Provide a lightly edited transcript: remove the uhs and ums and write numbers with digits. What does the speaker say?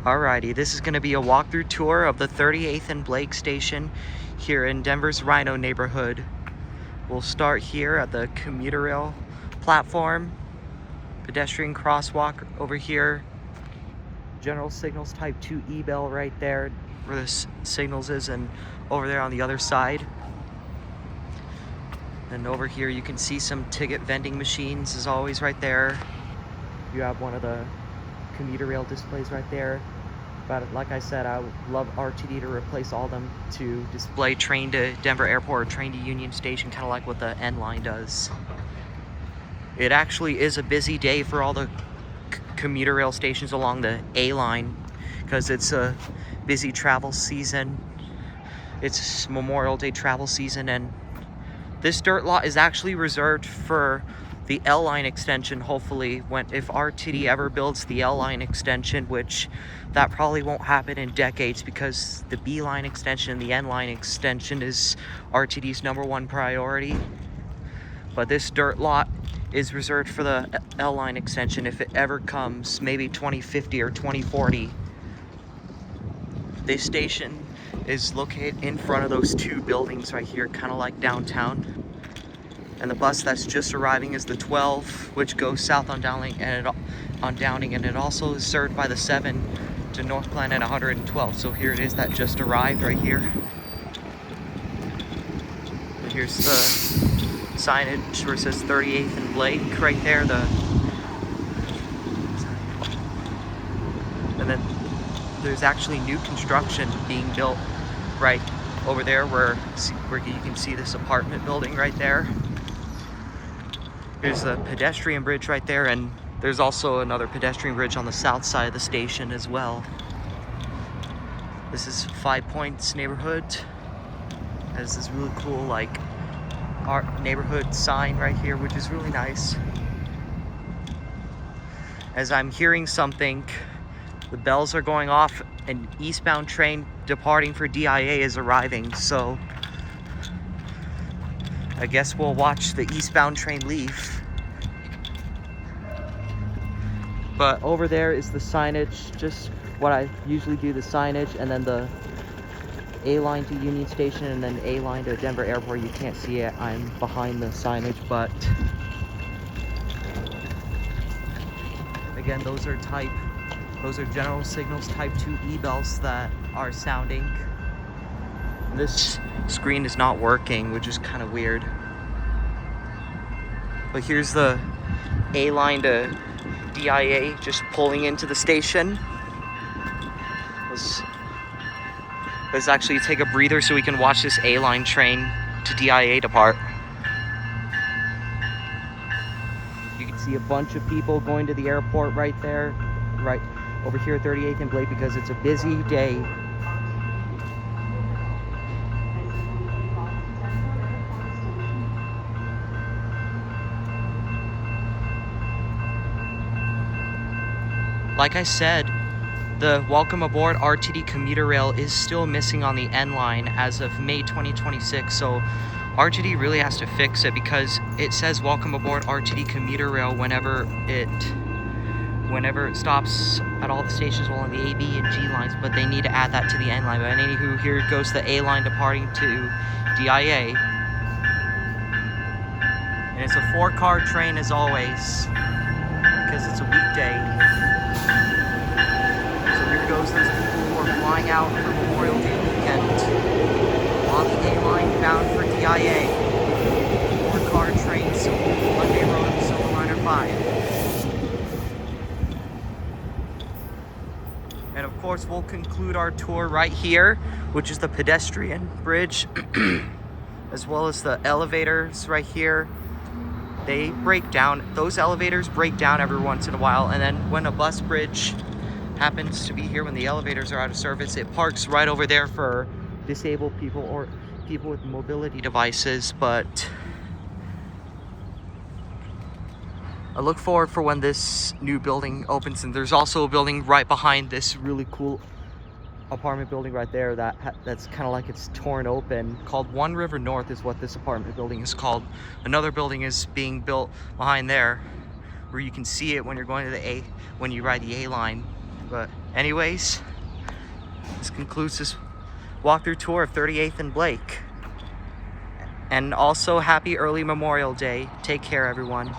Alrighty, this is going to be a walkthrough tour of the 38th and Blake station here in Denver's RiNo neighborhood. We'll start here at the commuter rail platform, pedestrian crosswalk over here, general signals type 2 E-bell right there where the signals is, and over there on the other side. And over here you can see some ticket vending machines as always right there. You have one of the commuter rail displays right there. But like I said, I would love RTD to replace all of them to display train to Denver Airport or train to Union Station, kind of like what the N line does. It actually is a busy day for all the commuter rail stations along the A line because it's a busy travel season. It's Memorial Day travel season, and this dirt lot is actually reserved for the L line extension. Hopefully, if RTD ever builds the L line extension, which that probably won't happen in decades because the B line extension and the N line extension is RTD's #1 priority. But this dirt lot is reserved for the L line extension if it ever comes, maybe 2050 or 2040. This station is located in front of those two buildings right here, kind of like downtown. And the bus that's just arriving is the 12, which goes south on Downing, and it also is served by the 7 to North Planet 112. So here it is that just arrived right here. And here's the signage where it says 38th and Blake right there. And then there's actually new construction being built right over there where you can see this apartment building right there. There's a pedestrian bridge right there, and there's also another pedestrian bridge on the south side of the station as well. This is 5 Points neighborhood. Has this really cool like art neighborhood sign right here, which is really nice. As I'm hearing something, the bells are going off. An eastbound train departing for DIA is arriving, so I guess we'll watch the eastbound train leave. But over there is the signage, just what I usually do, the signage, and then the A line to Union Station, and then A line to Denver Airport. You can't see it, I'm behind the signage, but again, those are general signals type 2 E-bells that are sounding. This screen is not working, which is kind of weird. But here's the A line to DIA just pulling into the station. Let's actually take a breather so we can watch this A line train to DIA depart. You can see a bunch of people going to the airport right there, right over here at 38th and Blake, because it's a busy day. Like I said, the Welcome Aboard RTD commuter rail is still missing on the N line as of May 2026, so RTD really has to fix it because it says Welcome Aboard RTD commuter rail whenever it stops at all the stations along the A, B, and G lines, but they need to add that to the N line. But anywho, here goes the A line departing to DIA. And it's a 4-car train as always, because it's a weekday. So here goes those people who are flying out for Memorial Day weekend on the A line bound for DIA. 4-car train, Monday Road, Silverliner 5. And of course, we'll conclude our tour right here, which is the pedestrian bridge, as well as the elevators right here. They break down, those elevators break down every once in a while, and then when a bus bridge happens to be here, when the elevators are out of service, it parks right over there for disabled people or people with mobility devices. But I look forward for when this new building opens, and there's also a building right behind this really cool apartment building right there that's kind of like it's torn open, called One River North is what this apartment building is called. Another building is being built behind there where you can see it when you're going to when you ride the A line But anyways, this concludes this walkthrough tour of 38th and Blake. And also, happy early Memorial Day. Take care, everyone.